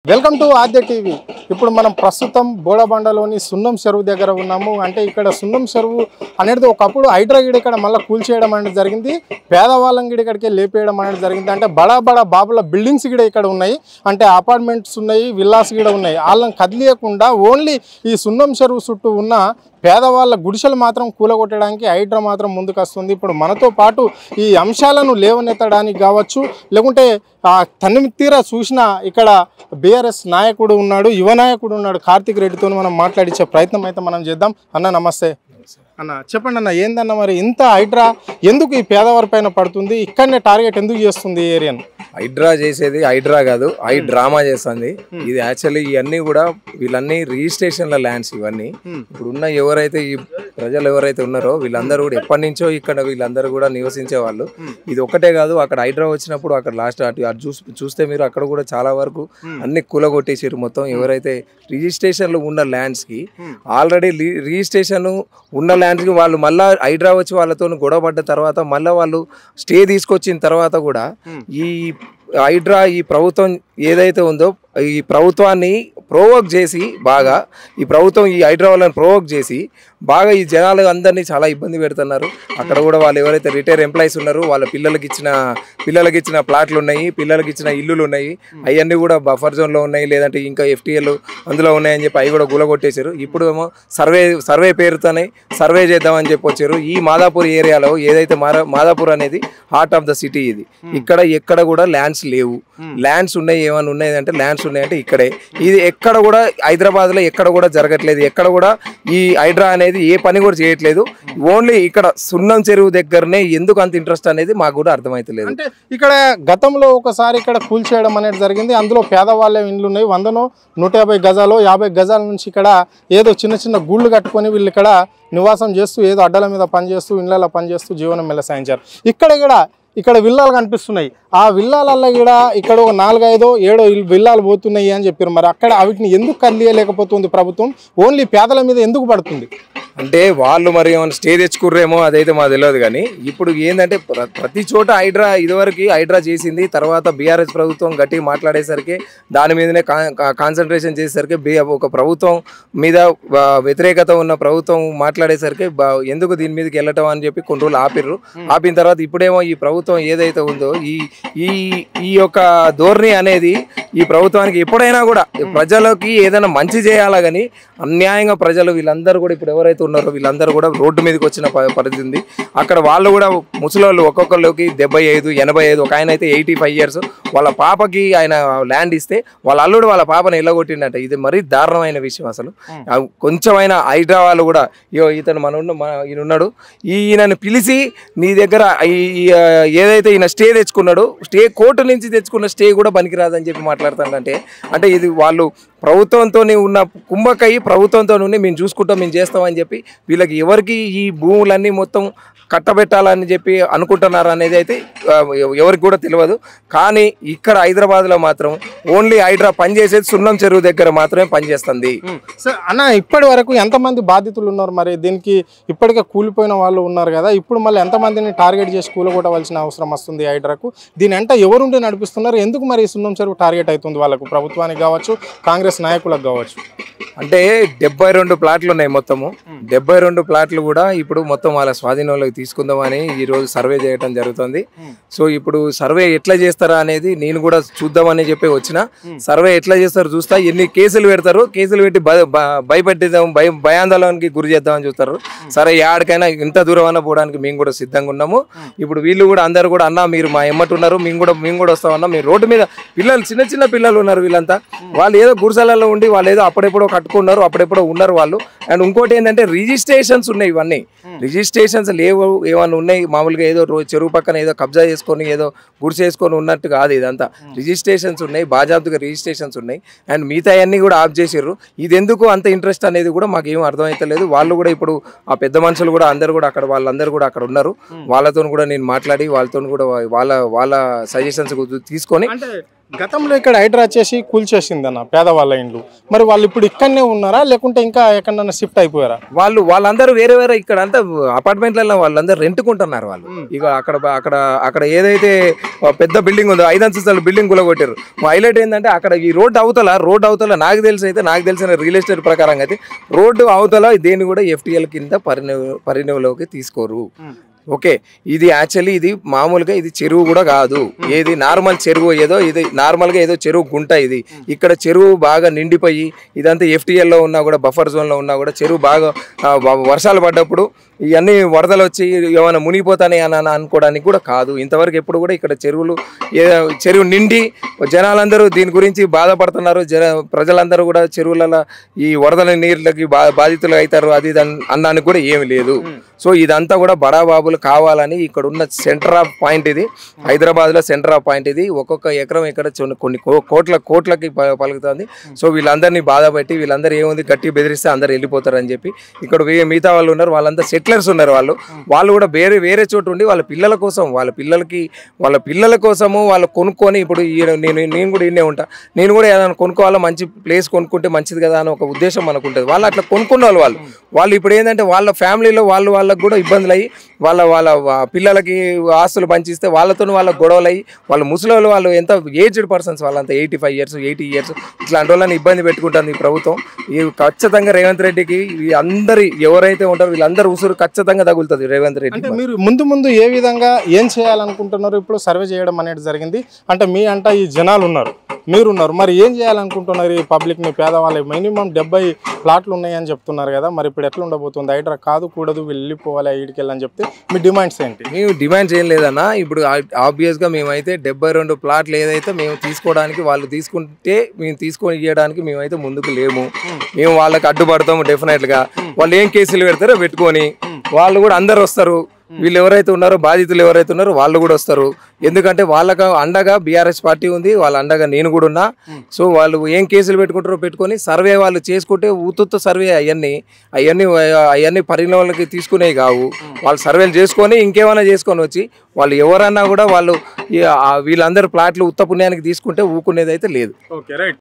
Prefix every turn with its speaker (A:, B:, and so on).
A: Welcome to Aadya TV. ఇప్పుడు మనం ప్రస్తుతం బోడబండలోని సున్నం చెరువు దగ్గర ఉన్నాము. అంటే ఇక్కడ సున్నం చెరువు అనేది ఒకప్పుడు హైడ్రా గిడ ఇక్కడ మళ్ళీ కూల్చేయడం అనేది జరిగింది. పేదవాళ్ళం గిడ ఇక్కడికి లేపేయడం అనేది జరిగింది. అంటే బడా బాబుల బిల్డింగ్స్ గిడ ఇక్కడ ఉన్నాయి. అంటే అపార్ట్మెంట్స్ ఉన్నాయి, విల్లాస్ గిడ ఉన్నాయి. వాళ్ళని కదిలియకుండా ఓన్లీ ఈ సున్నం చెరువు చుట్టూ ఉన్న పేదవాళ్ళ గుడిసెలు మాత్రం కూలగొట్టడానికి హైడ్రా మాత్రం ముందుకు వస్తుంది. ఇప్పుడు మనతో పాటు ఈ అంశాలను లేవనెత్తడానికి కావచ్చు, లేకుంటే తనిమితీరా చూసిన ఇక్కడ బీఆర్ఎస్ నాయకుడు ఉన్నాడు, యువ నాయకుడు ఉన్నాడు, కార్తిక్ రెడ్డితో మనం మాట్లాడించే ప్రయత్నం అయితే మనం చేద్దాం. అన్న నమస్తే. అన్న చెప్పండి అన్న, ఏందన్న మరి ఇంత హైడ్రా ఎందుకు ఈ పేదవారి పైన పడుతుంది? ఇక్కడనే టార్గెట్ ఎందుకు చేస్తుంది ఈ ఏరియాను?
B: హైడ్రా చేసేది హైడ్రా కాదు, హై డ్రామా చేస్తుంది ఇది. యాక్చువల్లీ ఇవన్నీ కూడా వీళ్ళన్నీ రిజిస్ట్రేషన్ల ల్యాండ్స్ ఇవన్నీ. ఇప్పుడు ఉన్న ఎవరైతే ఈ ప్రజలు ఎవరైతే ఉన్నారో వీళ్ళందరూ కూడా ఎప్పటి నుంచో ఇక్కడ వీళ్ళందరూ కూడా నివసించే వాళ్ళు. ఇది ఒక్కటే కాదు, అక్కడ హైడ్రా వచ్చినప్పుడు అక్కడ లాస్ట్ అటు చూస్తే మీరు అక్కడ కూడా చాలా వరకు అన్ని కూలగొట్టేసారు మొత్తం. ఎవరైతే రిజిస్ట్రేషన్లు ఉన్న ల్యాండ్స్ కి ఆల్రెడీ రిజిస్ట్రేషన్ ఉన్న ల్యాండ్స్ కి వాళ్ళు మళ్ళీ హైడ్రా వచ్చి వాళ్ళతో గొడవపడ్డ తర్వాత మళ్ళీ వాళ్ళు స్టే తీసుకొచ్చిన తర్వాత కూడా ఈ హైడ్రా ఈ ప్రభుత్వం ఏదైతే ఉందో ఈ ప్రభుత్వాన్ని ప్రోవోక్ చేసి బాగా ఈ ప్రభుత్వం ఈ హైడ్రా వాళ్ళని ప్రోవోక్ చేసి బాగా ఈ జనాలు అందరినీ చాలా ఇబ్బంది పెడుతున్నారు. అక్కడ కూడా వాళ్ళు ఎవరైతే రిటైర్ ఎంప్లాయీస్ ఉన్నారో వాళ్ళ పిల్లలకి ఇచ్చిన ప్లాట్లు ఉన్నాయి, పిల్లలకి ఇచ్చిన ఇల్లులు ఉన్నాయి, అవన్నీ కూడా బఫర్ జోన్లో ఉన్నాయి, లేదంటే ఇంకా ఎఫ్టీఎల్ అందులో ఉన్నాయని చెప్పి అవి కూడా గులగొట్టేశారు. ఇప్పుడు ఏమో సర్వే పేరుతోనే సర్వే చేద్దామని చెప్పి వచ్చారు. ఈ మాదాపూర్ ఏరియాలో ఏదైతే మాదాపూర్ అనేది హార్ట్ ఆఫ్ ద సిటీ ఇది. ఇక్కడ ఎక్కడ కూడా ల్యాండ్స్ లేవు. ల్యాండ్స్ ఉన్నాయి, ఏమైనా ఉన్నాయి అంటే ల్యాండ్స్ ఉన్నాయంటే ఇక్కడే. ఇది ఎక్కడ కూడా హైదరాబాద్లో ఎక్కడ కూడా జరగట్లేదు. ఎక్కడ కూడా ఈ హైడ్రా అనేది ఏ పని కూడా చేయట్లేదు. ఓన్లీ ఇక్కడ సున్నం చెరువు దగ్గరనే ఎందుకు అంత ఇంట్రెస్ట్ అనేది మాకు కూడా అర్థమైతలేదు.
A: అంటే ఇక్కడ గతంలో ఒకసారి ఇక్కడ కూల్చేయడం అనేది జరిగింది. అందులో పేదవాళ్ళ ఇండ్లు ఉన్నాయి, 100-150 గజాలు 50 గజాల నుంచి ఇక్కడ ఏదో చిన్న గూళ్ళు కట్టుకొని వీళ్ళు ఇక్కడ నివాసం చేస్తూ ఏదో అడ్డల మీద పనిచేస్తూ ఇళ్ళలో పనిచేస్తూ జీవనం వెలసాయించారు. ఇక్కడ విల్లాలు కనిపిస్తున్నాయి. ఆ విల్లాలల్లో కూడా ఇక్కడ ఒక 4-5-7 విల్లాలు పోతున్నాయి అని చెప్పారు. మరి అక్కడ వీటిని ఎందుకు కదిలియలేకపోతుంది ప్రభుత్వం? ఓన్లీ పేదల మీద ఎందుకు పడుతుంది?
B: అంటే వాళ్ళు మరి ఏమైనా స్టే తెచ్చుకుర్రేమో అదైతే మాకు తెలియదు. కానీ ఇప్పుడు ఏంటంటే ప్రతి చోట హైడ్రా ఇదివరకు హైడ్రా చేసింది. తర్వాత బీఆర్ఎస్ ప్రభుత్వం గట్టిగా మాట్లాడేసరికి దాని మీదనే కాన్సన్ట్రేషన్ చేసేసరికి ఒక ప్రభుత్వం మీద వ్యతిరేకత ఉన్న ప్రభుత్వం మాట్లాడేసరికి ఎందుకు దీని మీదకి వెళ్ళటం అని చెప్పి కొన్ని రోజులు ఆపిన తర్వాత ఇప్పుడేమో ఈ ప్రభుత్వం ఏదైతే ఉందో ఈ యొక్క ధోరణి అనేది ఈ ప్రభుత్వానికి ఎప్పుడైనా కూడా ప్రజలకి ఏదైనా మంచి చేయాలా కానీ అన్యాయంగా ప్రజలు వీళ్ళందరూ కూడా ఇప్పుడు ఎవరైతే ఉన్నారో వీళ్ళందరూ కూడా రోడ్డు మీదకి వచ్చిన పరిస్థితి ఉంది. అక్కడ వాళ్ళు కూడా ముసలోళ్ళు ఒక్కొక్కరికి 75-85, ఒక ఆయన అయితే 85 years వాళ్ళ పాపకి ఆయన ల్యాండ్ ఇస్తే వాళ్ళ అల్లుడు వాళ్ళ పాపను ఎల్లగొట్టిండట. ఇది మరీ దారుణమైన విషయం. అసలు కొంచెమైనా హైడ్రా వాళ్ళు కూడా ఇతను ఈయన ఉన్నాడు, ఈయనను పిలిచి నీ దగ్గర ఏదైతే ఈయన స్టే తెచ్చుకున్నాడో కోర్టు నుంచి తెచ్చుకున్న స్టే కూడా పనికిరాదని చెప్పి మాట్లాడుతానంటే అంటే ఇది వాళ్ళు ప్రభుత్వంతో ఉన్న కుంభకై ప్రభుత్వంతో మేము చూసుకుంటాం మేము చేస్తామని చెప్పి వీళ్ళకి ఎవరికి ఈ భూములన్నీ మొత్తం కట్టబెట్టాలని చెప్పి అనుకుంటున్నారు అనేది అయితే ఎవరికి కూడా తెలియదు. కానీ ఇక్కడ హైదరాబాద్లో మాత్రం ఓన్లీ హైడ్రా పనిచేసేది సున్నం చెరువు దగ్గర మాత్రమే పనిచేస్తుంది.
A: సార్ అన్న, ఇప్పటి వరకు ఎంతమంది బాధితులు ఉన్నారు? మరి దీనికి ఇప్పటికే కూలిపోయిన వాళ్ళు ఉన్నారు కదా, ఇప్పుడు మళ్ళీ ఎంతమందిని టార్గెట్ చేసి కూలగొట్టవలసిన అవసరం వస్తుంది హైడ్రాకు? దీని అంటే ఎవరుండి నడిపిస్తున్నారు? ఎందుకు మరి సున్నం చెరువు టార్గెట్ అవుతుంది వాళ్ళకు, ప్రభుత్వానికి కావచ్చు కాంగ్రెస్ నాయకులకు కావచ్చు?
B: అంటే 72 ప్లాట్లు ఉన్నాయి మొత్తము. 72 ప్లాట్లు కూడా ఇప్పుడు మొత్తం వాళ్ళ స్వాధీనంలోకి తీసుకుందామని ఈరోజు సర్వే చేయడం జరుగుతుంది. సో ఇప్పుడు సర్వే ఎట్లా చేస్తారా అనేది నేను కూడా చూద్దామని చెప్పి వచ్చిన. సర్వే ఎట్లా చేస్తారో చూస్తా, ఎన్ని కేసులు పెడతారు, కేసులు పెట్టి భయపెట్టిద్దాం, భయాందోళనకి గురి చేద్దామని చూస్తారు. సరే ఎక్కడికైనా ఇంత దూరం అన్న పోవడానికి మేము కూడా సిద్ధంగా ఉన్నాము. ఇప్పుడు వీళ్ళు కూడా అందరు కూడా అన్న మీరు మా ఎమ్మటి ఉన్నారు, మేము కూడా వస్తామన్నా. మీరు రోడ్డు మీద పిల్లలు చిన్న పిల్లలు ఉన్నారు, వీళ్ళంతా వాళ్ళు ఏదో గుడిసెలలో ఉండి వాళ్ళు ఏదో అప్పుడెప్పుడో కట్టుకున్నారు, అప్పుడెప్పుడో ఉన్నారు వాళ్ళు. అండ్ ఇంకోటి ఏంటంటే రిజిస్ట్రేషన్స్ ఉన్నాయి, ఇవన్నీ రిజిస్ట్రేషన్స్ లేవు, ఏమన్నా ఉన్నాయి మామూలుగా ఏదో చెరువు పక్కన ఏదో కబ్జా చేసుకొని ఏదో గుడిసె చేసుకొని ఉన్నట్టు కాదు. ఇదంతా రిజిస్ట్రేషన్స్ ఉన్నాయి, బాజాబ్తుగా రిజిస్ట్రేషన్స్ ఉన్నాయి. అండ్ మిగతా అన్నీ కూడా ఆఫ్ చేసారు. ఇది ఎందుకు అంత ఇంట్రెస్ట్ అనేది కూడా మాకు ఏం అర్థమవుతలేదు. వాళ్ళు కూడా ఇప్పుడు ఆ పెద్ద మనుషులు కూడా అందరు కూడా అక్కడ వాళ్ళందరూ కూడా అక్కడ ఉన్నారు. వాళ్ళతో కూడా నేను మాట్లాడి వాళ్ళతో కూడా వాళ్ళ సజెషన్స్ తీసుకొని
A: గతంలో ఇక్కడ హైడ్రా వచ్చేసి కూల్చేసిందన్న పేదవాళ్ళ ఇండ్లు, మరి వాళ్ళు ఇప్పుడు ఇక్కడనే ఉన్నారా లేకుంటే ఇంకా ఎక్కడన్నా షిఫ్ట్ అయిపోయారా?
B: వాళ్ళందరూ వేరే వేరే ఇక్కడ అంతా అపార్ట్మెంట్లలో వాళ్ళందరూ రెంట్కుంటున్నారు వాళ్ళు. ఇక అక్కడ అక్కడ అక్కడ ఏదైతే పెద్ద బిల్డింగ్ ఉందో 5 అంతస్తుల బిల్డింగ్ కూలగొట్టారు. హైలైట్ ఏంటంటే అక్కడ ఈ రోడ్డు అవతల నాకు తెలిసిన రియల్ ఎస్టేట్ ప్రకారంగా అయితే రోడ్డు అవతల దేన్ని కూడా FTL కింద పరిణిలోకి తీసుకోరు. ఓకే, ఇది యాక్చువల్లీ ఇది మామూలుగా ఇది చెరువు కూడా కాదు, ఏది నార్మల్ చెరువు ఏదో ఇది నార్మల్గా ఏదో చెరువు గుంట. ఇది ఇక్కడ చెరువు బాగా నిండిపోయి ఇదంతా FTLలో ఉన్నా కూడా బఫర్ జోన్లో ఉన్నా కూడా చెరువు బాగా వర్షాలు పడ్డప్పుడు ఇవన్నీ వరదలు వచ్చి ఏమైనా మునిగిపోతానే అని అనుకోవడానికి కూడా కాదు. ఇంతవరకు ఎప్పుడు కూడా ఇక్కడ చెరువు నిండి జనాలందరూ దీని గురించి బాధపడుతున్నారు. ప్రజలందరూ కూడా చెరువులలో ఈ వరదల నీళ్ళకి బాధితులు అవుతారు అది అన్నానికి కూడా ఏమి లేదు. సో ఇదంతా కూడా బడాబాబులు కావాలని ఇక్కడ ఉన్న సెంటర్ ఆఫ్ పాయింట్ ఇది, హైదరాబాద్లో సెంటర్ ఆఫ్ పాయింట్ ఇది. ఒక్కొక్క ఎకరం ఇక్కడ కొన్ని కోట్లకి పలుకుతుంది. సో వీళ్ళందరినీ బాధ పెట్టి వీళ్ళందరూ ఏముంది గట్టి బెదిరిస్తే అందరు వెళ్ళిపోతారని చెప్పి ఇక్కడ మిగతా వాళ్ళు ఉన్నారు, వాళ్ళంతా సెటిలర్స్ ఉన్నారు. వాళ్ళు కూడా వేరే చోటు ఉండి వాళ్ళ పిల్లల కోసం వాళ్ళ పిల్లల కోసము వాళ్ళు కొనుక్కొని ఇప్పుడు నేను కూడా ఇన్నే ఉంటా, నేను కూడా ఏదైనా కొనుక్కోవాలా మంచి ప్లేస్ కొనుక్కుంటే మంచిది కదా అని ఒక ఉద్దేశం మనకు ఉంటుంది. వాళ్ళు అట్లా కొనుక్కున్న వాళ్ళు ఇప్పుడు ఏంటంటే వాళ్ళ ఫ్యామిలీలో వాళ్ళకి కూడా ఇబ్బందులు అయ్యి వాళ్ళ పిల్లలకి ఆస్తులు పంచిస్తే వాళ్ళతో వాళ్ళ గొడవలు అయ్యి వాళ్ళ ముసలి వాళ్ళు ఎంత ఏజ్డ్ పర్సన్స్ వాళ్ళంతా 85 years 80 years ఇట్లాంటి వాళ్ళని ఇబ్బంది పెట్టుకుంటుంది ఈ ప్రభుత్వం. ఈ ఖచ్చితంగా రేవంత్ రెడ్డికి అందరి ఎవరైతే ఉంటారో వీళ్ళందరూ ఉసురు ఖచ్చితంగా తగులుతుంది రేవంత్ రెడ్డి.
A: అంటే మీరు ముందు ఏ విధంగా ఏం చేయాలనుకుంటున్నారు? ఇప్పుడు సర్వే చేయడం అనేది జరిగింది, అంటే మీ అంటే ఈ జనాలు ఉన్నారు, మీరున్నారు, మరి ఏం చేయాలనుకుంటున్నారు? ఈ పబ్లిక్ని పేదవాళ్ళకి మినిమం 70 ప్లాట్లు ఉన్నాయని చెప్తున్నారు కదా, మరి ఇప్పుడు ఎట్లా ఉండబోతుంది? హైడ్రా కాదు కూడదు వెళ్ళిపోవాలి ఈడికెళ్ళని చెప్తే మీ డిమాండ్స్ ఏంటి?
B: మేము డిమాండ్స్ ఏం లేదన్నా. ఇప్పుడు ఆబ్వియస్గా మేమైతే 72 ప్లాట్లు ఏదైతే మేము తీసుకోవడానికి వాళ్ళు తీసుకుంటే మేము తీసుకొని ఇవ్వడానికి మేమైతే ముందుకు లేము. మేము వాళ్ళకి అడ్డుపడతాము డెఫినెట్గా. వాళ్ళు ఏం కేసులు పెడతారో పెట్టుకొని వాళ్ళు కూడా అందరు వస్తారు. వీళ్ళు ఎవరైతే ఉన్నారో బాధితులు ఎవరైతే ఉన్నారో వాళ్ళు కూడా వస్తారు. ఎందుకంటే వాళ్ళకు అండగా BRS పార్టీ ఉంది, వాళ్ళ అండగా నేను కూడా ఉన్నా. సో వాళ్ళు ఏం కేసులు పెట్టుకుంటారో పెట్టుకొని సర్వే వాళ్ళు చేసుకుంటే ఉత్తుత్త సర్వే అవన్నీ పరిణామాలకి తీసుకునేవి కావు. వాళ్ళు సర్వేలు చేసుకొని ఇంకేమైనా చేసుకొని వచ్చి వాళ్ళు ఎవరన్నా కూడా వీళ్ళందరూ ప్లాట్లు ఉత్త పుణ్యానికి తీసుకుంటే ఊకునేది అయితే లేదు.
A: Okay, right.